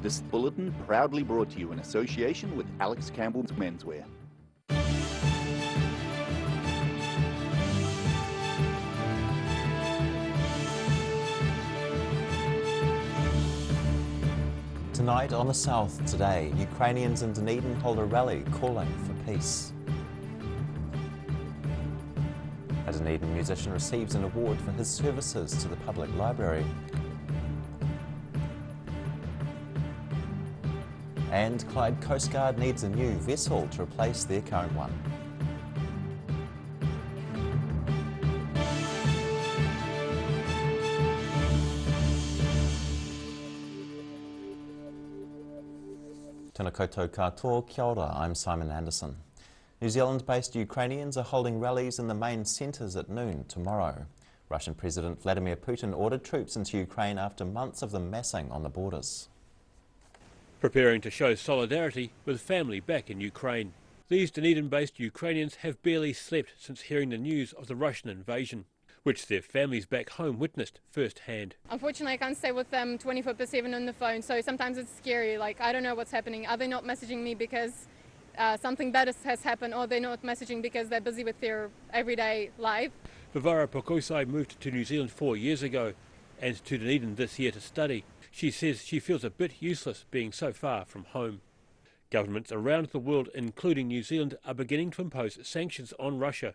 This bulletin proudly brought to you in association with Alex Campbell's Menswear. Tonight on the South Today, Ukrainians in Dunedin hold a rally calling for peace. A Dunedin musician receives an award for his services to the public library. And Clyde Coast Guard needs a new vessel to replace their current one. Tēnā koutou katoa, kia ora, I'm Simon Anderson. New Zealand-based Ukrainians are holding rallies in the main centres at noon tomorrow. Russian President Vladimir Putin ordered troops into Ukraine after months of them massing on the borders. Preparing to show solidarity with family back in Ukraine. These Dunedin-based Ukrainians have barely slept since hearing the news of the Russian invasion, which their families back home witnessed firsthand. Unfortunately, I can't stay with them 24/7 on the phone, so sometimes it's scary. Like, I don't know what's happening. Are they not messaging me because something bad has happened, or they're not messaging because they're busy with their everyday life? Vivara Pokosai moved to New Zealand 4 years ago and to Dunedin this year to study. She says she feels a bit useless being so far from home. Governments around the world, including New Zealand, are beginning to impose sanctions on Russia.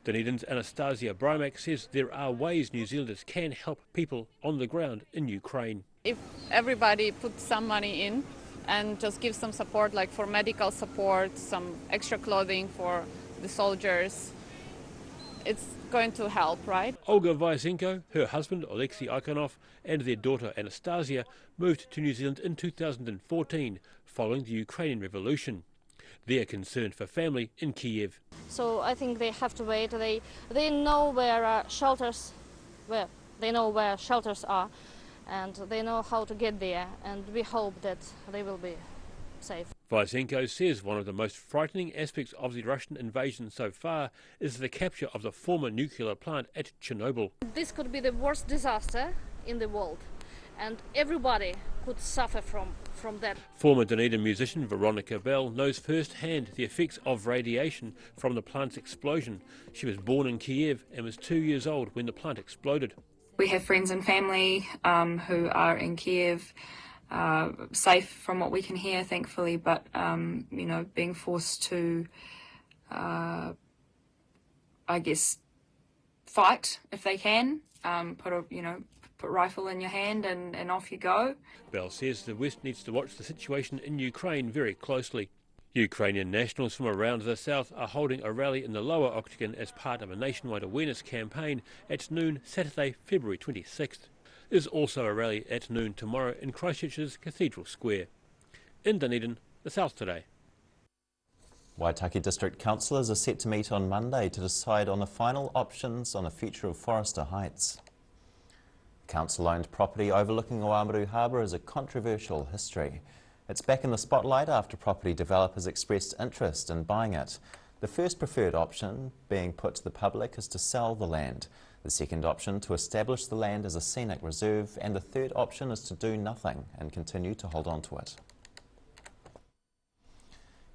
Dunedin's Anastasia Brymak says there are ways New Zealanders can help people on the ground in Ukraine. If everybody puts some money in and just gives some support, like for medical support, some extra clothing for the soldiers, it's going to help, right? Olga Vyasenko, her husband Alexei Ikonov and their daughter Anastasia moved to New Zealand in 2014 following the Ukrainian Revolution. They are concerned for family in Kiev. So I think they have to wait. They know where shelters are, and they know how to get there, and we hope that they will be safe. Vyasenko says one of the most frightening aspects of the Russian invasion so far is the capture of the former nuclear plant at Chernobyl. This could be the worst disaster in the world, and everybody could suffer from that. Former Dunedin musician Veronica Bell knows firsthand the effects of radiation from the plant's explosion. She was born in Kiev and was 2 years old when the plant exploded. We have friends and family who are in Kiev, safe from what we can hear, thankfully, but being forced to, I guess, fight if they can, put rifle in your hand and off you go. Bell says the West needs to watch the situation in Ukraine very closely. Ukrainian nationals from around the south are holding a rally in the lower Octagon as part of a nationwide awareness campaign at noon Saturday, February 26th. There's also a rally at noon tomorrow in Christchurch's Cathedral Square. In Dunedin, the South Today. Waitaki District Councillors are set to meet on Monday to decide on the final options on the future of Forrester Heights. Council-owned property overlooking Oamaru Harbour is a controversial history. It's back in the spotlight after property developers expressed interest in buying it. The first preferred option being put to the public is to sell the land. The second option to establish the land as a scenic reserve, and the third option is to do nothing and continue to hold on to it.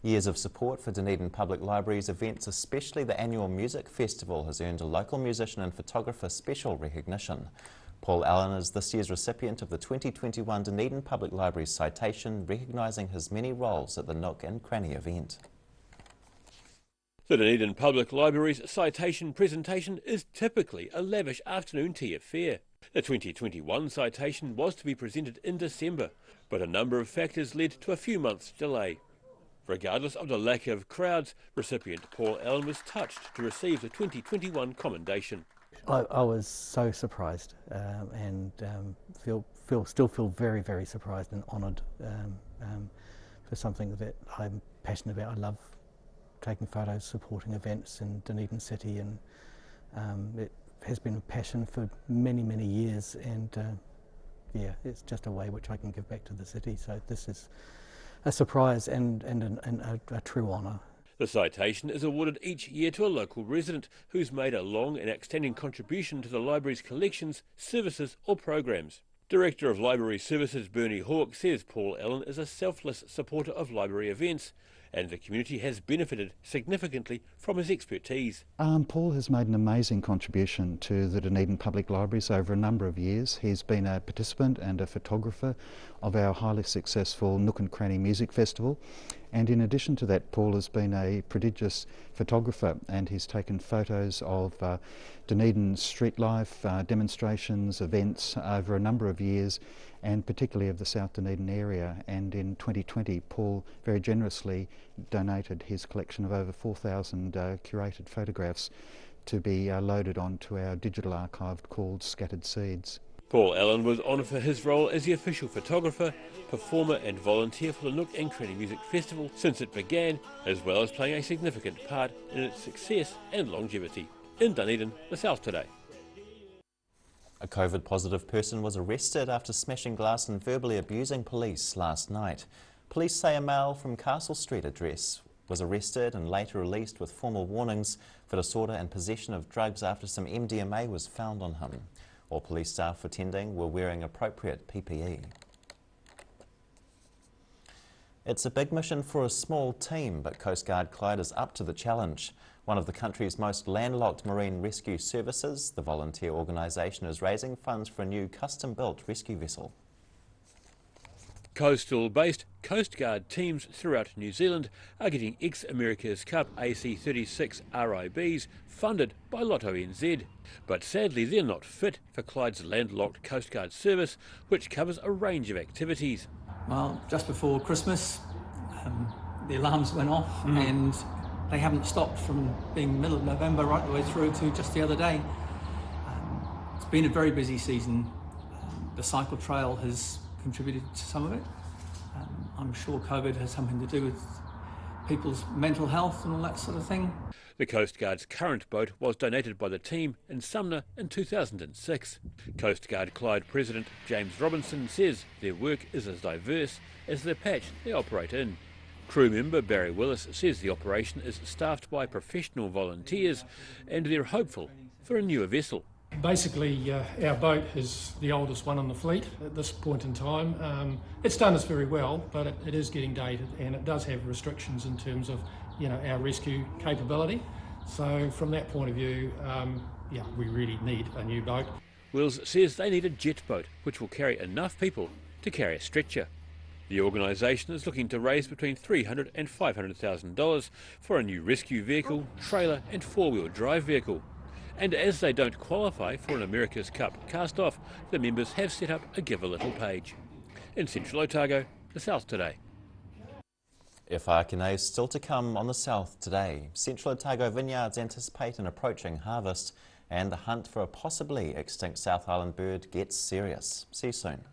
Years of support for Dunedin Public Library's events, especially the annual music festival, has earned a local musician and photographer special recognition. Paul Allen is this year's recipient of the 2021 Dunedin Public Library's citation, recognising his many roles at the Nook and Cranny event. The Dunedin Public Library's citation presentation is typically a lavish afternoon tea affair. The 2021 citation was to be presented in December, but a number of factors led to a few months' delay. Regardless of the lack of crowds, recipient Paul Allen was touched to receive the 2021 commendation. I was so surprised and still feel very, very surprised and honoured for something that I'm passionate about. I love taking photos, supporting events in Dunedin City, and it has been a passion for many, many years, and it's just a way which I can give back to the city. So this is a surprise and a true honour. The citation is awarded each year to a local resident who's made a long and outstanding contribution to the library's collections, services or programs. Director of Library Services Bernie Hawke says Paul Allen is a selfless supporter of library events, and the community has benefited significantly from his expertise. Paul has made an amazing contribution to the Dunedin Public Libraries over a number of years. He's been a participant and a photographer of our highly successful Nook and Cranny Music Festival, and in addition to that, Paul has been a prodigious photographer, and he's taken photos of Dunedin street life, demonstrations, events over a number of years, and particularly of the South Dunedin area. And in 2020, Paul very generously donated his collection of over 4,000 curated photographs to be loaded onto our digital archive called Scattered Seeds. Paul Allen was honoured for his role as the official photographer, performer and volunteer for the Nook and Cranny Music Festival since it began, as well as playing a significant part in its success and longevity. In Dunedin, the South Today. A COVID-positive person was arrested after smashing glass and verbally abusing police last night. Police say a male from Castle Street address was arrested and later released with formal warnings for disorder and possession of drugs after some MDMA was found on him. All police staff attending were wearing appropriate PPE. It's a big mission for a small team, but Coast Guard Clyde is up to the challenge. One of the country's most landlocked marine rescue services, the volunteer organisation is raising funds for a new custom-built rescue vessel. Coastal-based Coast Guard teams throughout New Zealand are getting ex-America's Cup AC-36 RIBs funded by Lotto NZ. But sadly they're not fit for Clyde's landlocked Coast Guard service, which covers a range of activities. Well, just before Christmas, the alarms went off and they haven't stopped from being middle of November right the way through to just the other day. It's been a very busy season. The cycle trail has contributed to some of it. I'm sure COVID has something to do with people's mental health and all that sort of thing. The Coast Guard's current boat was donated by the team in Sumner in 2006. Coast Guard Clyde President James Robinson says their work is as diverse as the patch they operate in. Crew member Barry Willis says the operation is staffed by professional volunteers and they're hopeful for a newer vessel. Basically, our boat is the oldest one on the fleet at this point in time. It's done us very well, but it is getting dated and it does have restrictions in terms of, our rescue capability. So from that point of view, we really need a new boat. Wills says they need a jet boat which will carry enough people to carry a stretcher. The organisation is looking to raise between $300,000 and $500,000 for a new rescue vehicle, trailer and four-wheel drive vehicle. And as they don't qualify for an America's Cup cast-off, the members have set up a Give a Little page. In Central Otago, the South Today. Whākene is still to come on the South Today. Central Otago vineyards anticipate an approaching harvest and the hunt for a possibly extinct South Island bird gets serious. See you soon.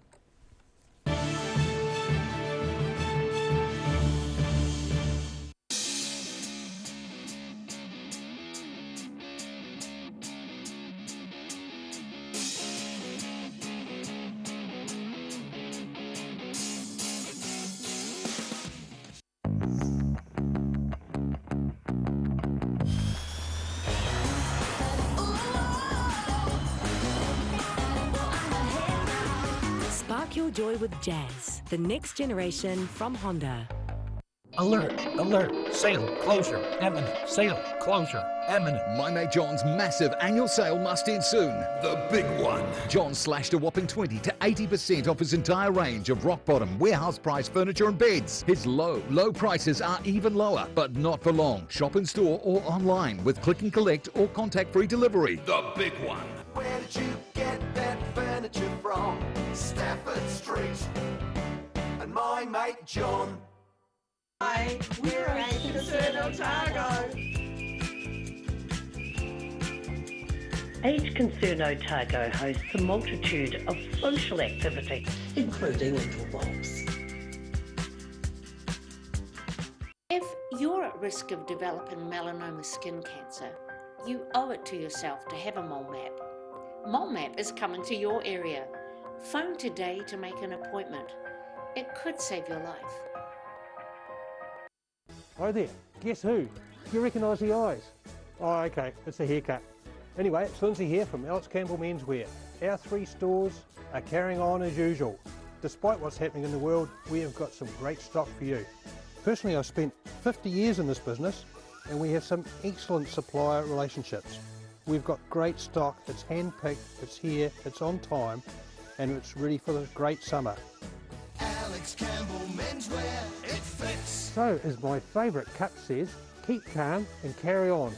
Spark your joy with jazz, the next generation from Honda. Alert, alert, sale, closure, imminent, sale, closure, imminent. My mate John's massive annual sale must end soon. The big one. John slashed a whopping 20 to 80% off his entire range of rock bottom, warehouse price furniture and beds. His low prices are even lower, but not for long. Shop in store or online with click and collect or contact free delivery. The big one. Where did you get that furniture from? Stafford Street. And my mate John. Hi, we're Age Concern Otago. Age Concern Otago hosts a multitude of social activities, including interwalks. If you're at risk of developing melanoma skin cancer, you owe it to yourself to have a mole map. Mole map is coming to your area. Phone today to make an appointment. It could save your life. Hi there, guess who? You recognise the eyes? Oh, okay, it's a haircut. Anyway, it's Lindsay here from Alex Campbell Menswear. Our 3 stores are carrying on as usual. Despite what's happening in the world, we have got some great stock for you. Personally, I've spent 50 years in this business and we have some excellent supplier relationships. We've got great stock, it's hand-picked, it's here, it's on time, and it's ready for this great summer. Alex Campbell Menswear, it fits. So, as my favourite cup says, keep calm and carry on.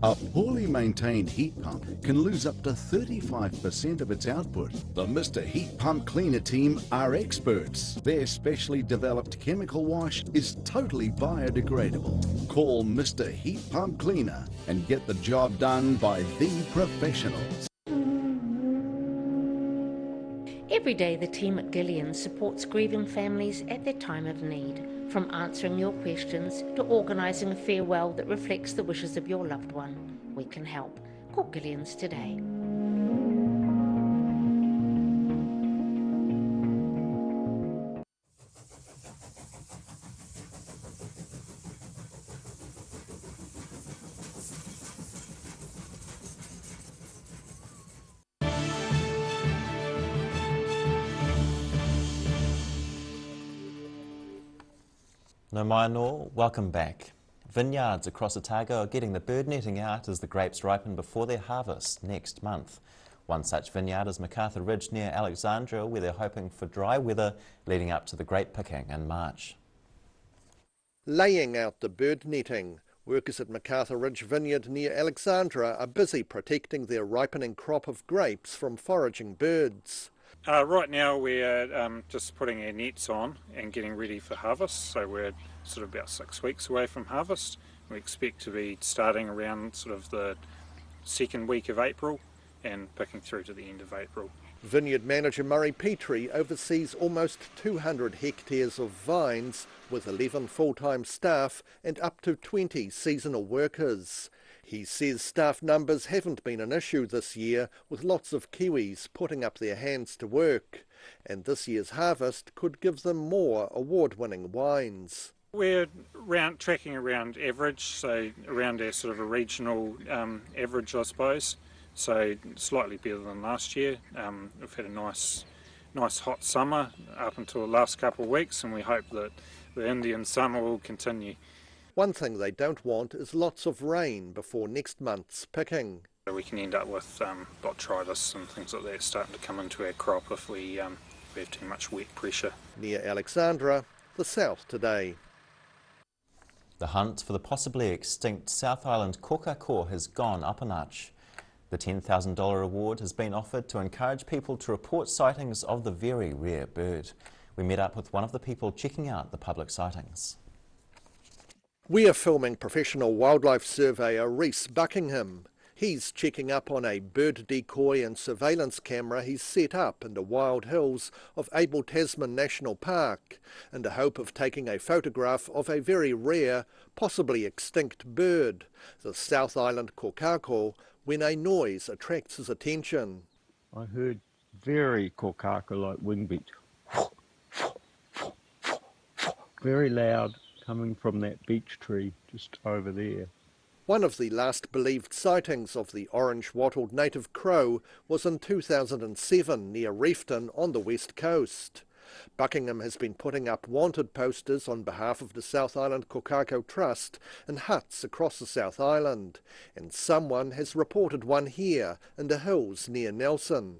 A poorly maintained heat pump can lose up to 35% of its output. The Mr. Heat Pump Cleaner team are experts. Their specially developed chemical wash is totally biodegradable. Call Mr. Heat Pump Cleaner and get the job done by the professionals. Every day the team at Gillian supports grieving families at their time of need, from answering your questions to organising a farewell that reflects the wishes of your loved one. We can help. Call Gillian's today. No mai nō, welcome back. Vineyards across Otago are getting the bird netting out as the grapes ripen before their harvest next month. One such vineyard is MacArthur Ridge near Alexandria, where they're hoping for dry weather leading up to the grape picking in March. Laying out the bird netting, workers at MacArthur Ridge Vineyard near Alexandria are busy protecting their ripening crop of grapes from foraging birds. Right now we're just putting our nets on and getting ready for harvest, so we're sort of about 6 weeks away from harvest. We expect to be starting around sort of the second week of April and picking through to the end of April. Vineyard manager Murray Petrie oversees almost 200 hectares of vines with 11 full-time staff and up to 20 seasonal workers. He says staff numbers haven't been an issue this year, with lots of Kiwis putting up their hands to work, and this year's harvest could give them more award-winning wines. We're tracking around average, so around our sort of a regional average, I suppose. So slightly better than last year. We've had a nice hot summer up until the last couple of weeks, and we hope that the Indian summer will continue. One thing they don't want is lots of rain before next month's picking. We can end up with botrytis and things like that starting to come into our crop if we have too much wet pressure. Near Alexandria, the South Today. The hunt for the possibly extinct South Island kokako has gone up a notch. The $10,000 award has been offered to encourage people to report sightings of the very rare bird. We met up with one of the people checking out the public sightings. We are filming professional wildlife surveyor Rhys Buckingham. He's checking up on a bird decoy and surveillance camera he's set up in the wild hills of Abel Tasman National Park in the hope of taking a photograph of a very rare, possibly extinct bird, the South Island kokako, when a noise attracts his attention. I heard very kokako-like wing beat. Very loud, coming from that beech tree just over there. One of the last believed sightings of the orange-wattled native crow was in 2007 near Reefton on the west coast. Buckingham has been putting up wanted posters on behalf of the South Island Kokako Trust in huts across the South Island, and someone has reported one here in the hills near Nelson.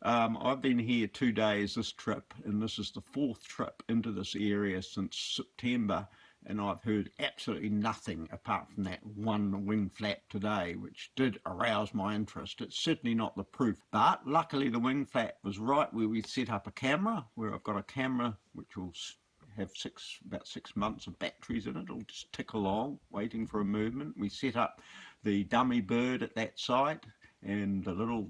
I've been here 2 days this trip, and this is the 4th trip into this area since September, and I've heard absolutely nothing apart from that one wing flap today, which did arouse my interest. It's certainly not the proof, but luckily the wing flap was right where we set up a camera, where I've got a camera which will have about 6 months of batteries in it. It'll just tick along, waiting for a movement. We set up the dummy bird at that site, and the little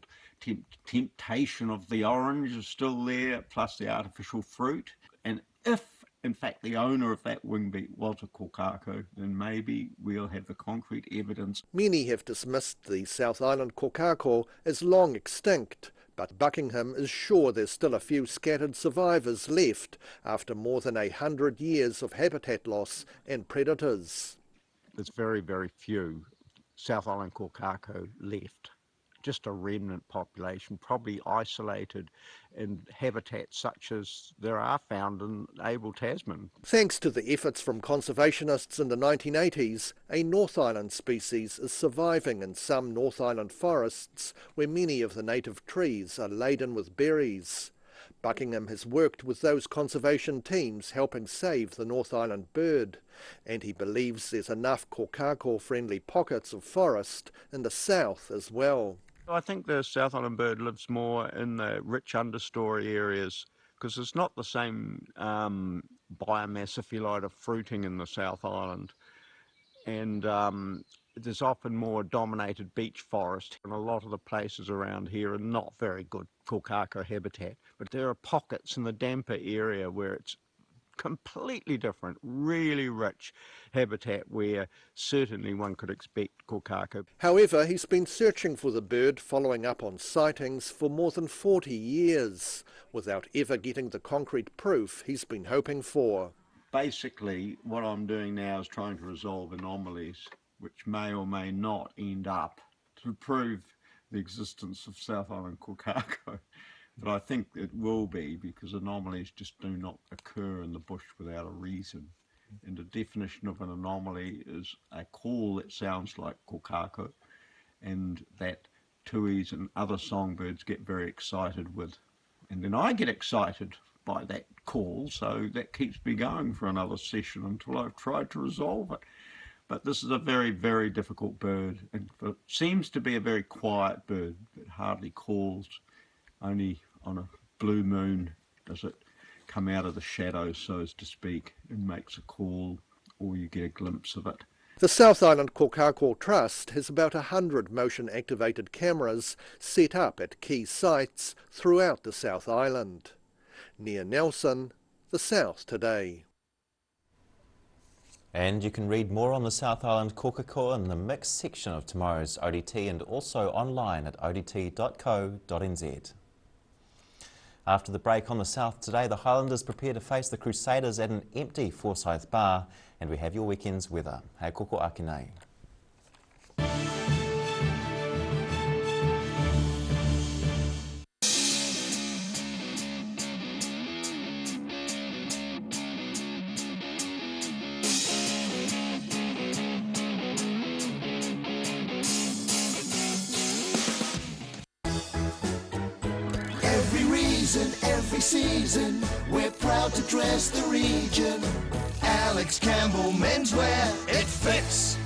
temptation of the orange is still there, plus the artificial fruit. And if, in fact, the owner of that wingbeat was a kokako, then maybe we'll have the concrete evidence. Many have dismissed the South Island kokako as long extinct, but Buckingham is sure there's still a few scattered survivors left after more than 100 years of habitat loss and predators. There's very, very few South Island kokako left. Just a remnant population, probably isolated in habitats such as there are found in Abel Tasman. Thanks to the efforts from conservationists in the 1980s, a North Island species is surviving in some North Island forests where many of the native trees are laden with berries. Buckingham has worked with those conservation teams helping save the North Island bird, and he believes there's enough kokako-friendly pockets of forest in the south as well. I think the South Island bird lives more in the rich understory areas because it's not the same biomass, if you like, of fruiting in the South Island. And there's often more dominated beach forest, and a lot of the places around here are not very good kokako habitat. But there are pockets in the damper area where it's completely different, really rich habitat where certainly one could expect kokako. However, he's been searching for the bird, following up on sightings for more than 40 years, without ever getting the concrete proof he's been hoping for. Basically, what I'm doing now is trying to resolve anomalies which may or may not end up to prove the existence of South Island kokako. But I think it will be, because anomalies just do not occur in the bush without a reason. And the definition of an anomaly is a call that sounds like kokako, and that tuis and other songbirds get very excited with. And then I get excited by that call, so that keeps me going for another session until I've tried to resolve it. But this is a very, very difficult bird, and it seems to be a very quiet bird that hardly calls. Only on a blue moon does it come out of the shadows, so as to speak, and makes a call, or you get a glimpse of it. The South Island Kokako Trust has about 100 motion-activated cameras set up at key sites throughout the South Island. Near Nelson, The South Today. And you can read more on the South Island kokako in the mixed section of tomorrow's ODT and also online at odt.co.nz. After the break on the South Today, the Highlanders prepare to face the Crusaders at an empty Forsyth bar, and we have your weekend's weather. Hei koko ake nei. Every season, we're proud to dress the region. Alex Campbell Menswear, it fits.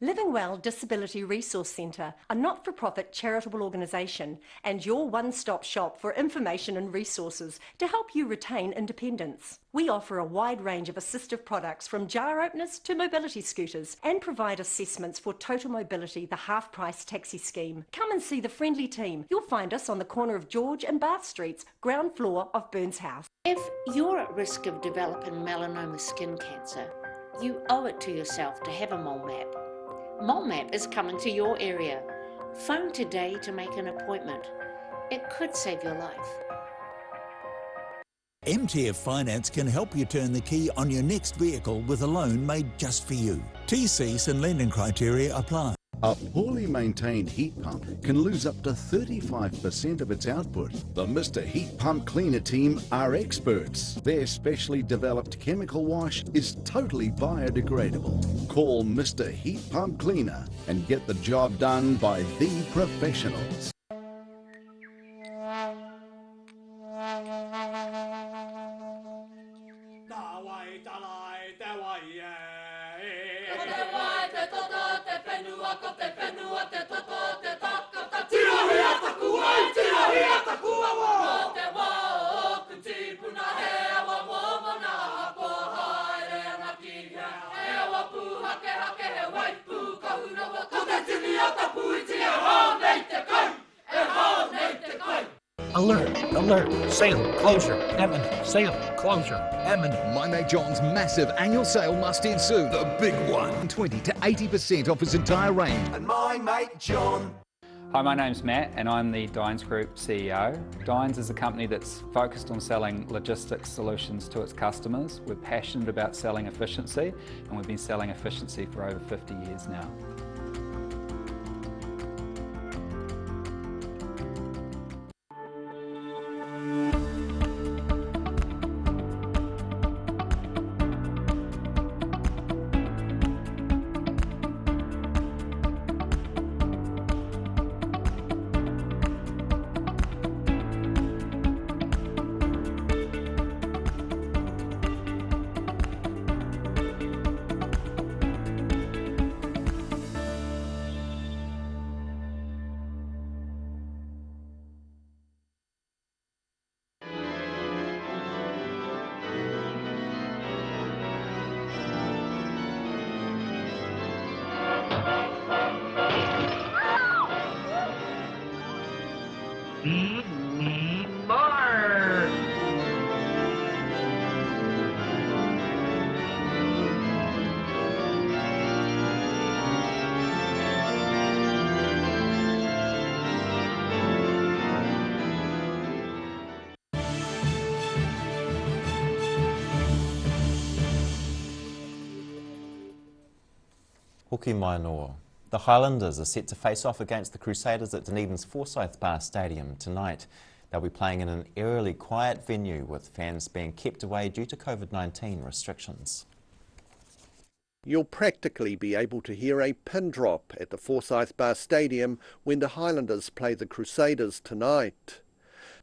Livingwell Disability Resource Centre, a not-for-profit charitable organisation and your one-stop shop for information and resources to help you retain independence. We offer a wide range of assistive products from jar openers to mobility scooters and provide assessments for Total Mobility, the half-price taxi scheme. Come and see the friendly team. You'll find us on the corner of George and Bath Streets, ground floor of Burns House. If you're at risk of developing melanoma skin cancer, you owe it to yourself to have a mole map. Mole Map is coming to your area. Phone today to make an appointment. It could save your life. MTF Finance can help you turn the key on your next vehicle with a loan made just for you. TCs and lending criteria apply. A poorly maintained heat pump can lose up to 35% of its output. The Mr. Heat Pump Cleaner team are experts. Their specially developed chemical wash is totally biodegradable. Call Mr. Heat Pump Cleaner and get the job done by the professionals. Hake hake Alert, alert, sale closure, imminent, sale closure, imminent. My Mate John's massive annual sale must end soon. The big one. 20 to 80% off his entire range. And my mate John. Hi, my name's Matt and I'm the Dines Group CEO. Dines is a company that's focused on selling logistics solutions to its customers. We're passionate about selling efficiency and we've been selling efficiency for over 50 years now. Hoki mai noa. The Highlanders are set to face off against the Crusaders at Dunedin's Forsyth Bar Stadium tonight. They'll be playing in an eerily quiet venue with fans being kept away due to COVID-19 restrictions. You'll practically be able to hear a pin drop at the Forsyth Bar Stadium when the Highlanders play the Crusaders tonight.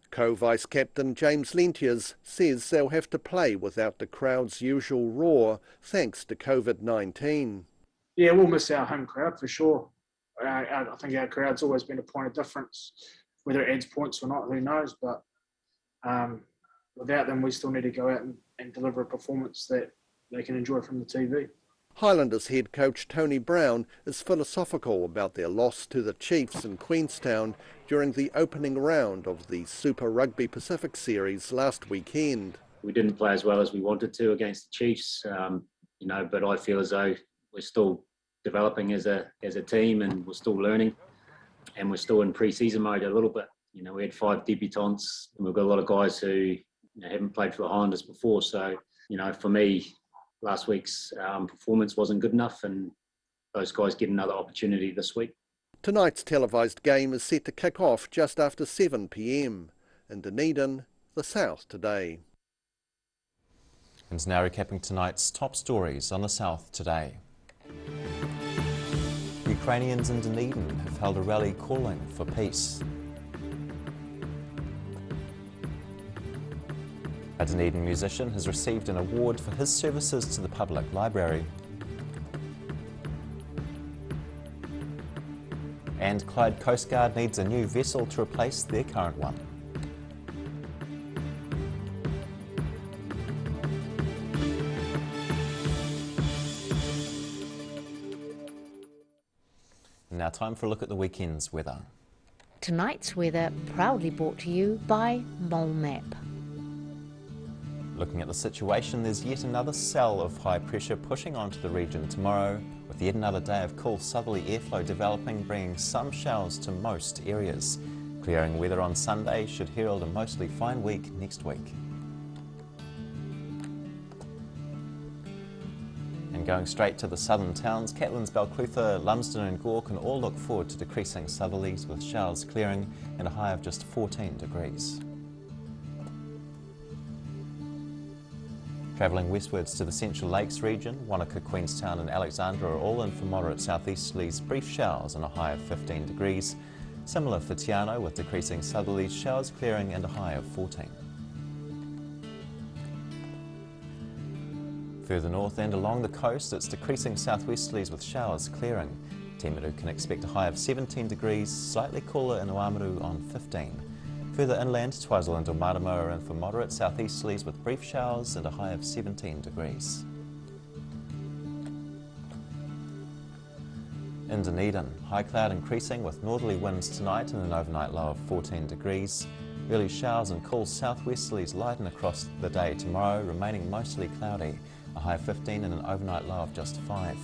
Co-Vice Captain James Lentiers says they'll have to play without the crowd's usual roar thanks to COVID-19. Yeah, we'll miss our home crowd for sure. I think our crowd's always been a point of difference. Whether it adds points or not, who knows? But without them, we still need to go out and deliver a performance that they can enjoy from the TV. Highlanders head coach Tony Brown is philosophical about their loss to the Chiefs in Queenstown during the opening round of the Super Rugby Pacific Series last weekend. We didn't play as well as we wanted to against the Chiefs, but I feel as though we're still developing as a team and we're still learning and we're still in pre-season mode a little bit. We had 5 debutants and we've got a lot of guys who haven't played for the Highlanders before. So, for me, last week's performance wasn't good enough and those guys get another opportunity this week. Tonight's televised game is set to kick off just after 7 p.m. In Dunedin, the South Today. And now recapping tonight's top stories on the South Today. Ukrainians in Dunedin have held a rally calling for peace. A Dunedin musician has received an award for his services to the public library. And Clyde Coast Guard needs a new vessel to replace their current one. Now time for a look at the weekend's weather. Tonight's weather proudly brought to you by Mole Map. Looking at the situation, there's yet another cell of high pressure pushing onto the region tomorrow, with yet another day of cool southerly airflow developing, bringing some showers to most areas. Clearing weather on Sunday should herald a mostly fine week next week. And going straight to the southern towns, Catlins, Balclutha, Lumsden and Gore can all look forward to decreasing southerlies with showers clearing and a high of just 14 degrees. Travelling westwards to the Central Lakes region, Wanaka, Queenstown and Alexandra are all in for moderate southeasterlies, brief showers and a high of 15 degrees. Similar for Te Anau with decreasing southerlies, showers clearing and a high of 14. Further north and along the coast, it's decreasing southwesterlies with showers clearing. Timaru can expect a high of 17 degrees, slightly cooler in Oamaru on 15. Further inland, Twizel and Marama are in for moderate southeasterlies with brief showers and a high of 17 degrees. In Dunedin, high cloud increasing with northerly winds tonight and an overnight low of 14 degrees. Early showers and cool southwesterlies lighten across the day tomorrow, remaining mostly cloudy. A high of 15 and an overnight low of just 5.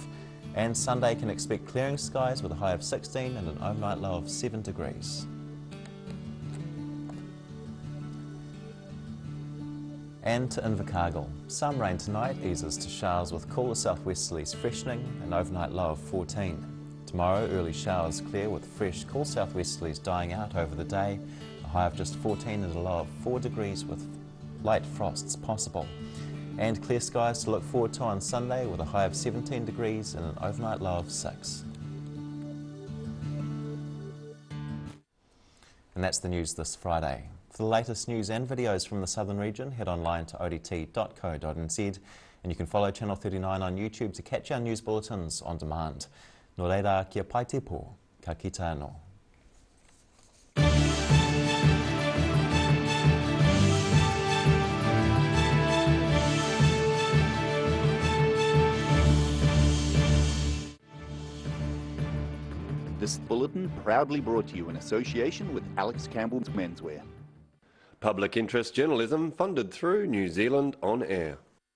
And Sunday can expect clearing skies with a high of 16 and an overnight low of 7 degrees. And to Invercargill. Some rain tonight eases to showers with cooler southwesterlies freshening, an overnight low of 14. Tomorrow, early showers clear with fresh, cool southwesterlies dying out over the day, a high of just 14 and a low of 4 degrees with light frosts possible. And clear skies to look forward to on Sunday with a high of 17 degrees and an overnight low of 6. And that's the news this Friday. For the latest news and videos from the Southern region, head online to odt.co.nz, and you can follow Channel 39 on YouTube to catch our news bulletins on demand. Nō reira, kia pai te pō, ka kite anō. This bulletin proudly brought to you in association with Alex Campbell's Menswear. Public interest journalism funded through New Zealand On Air.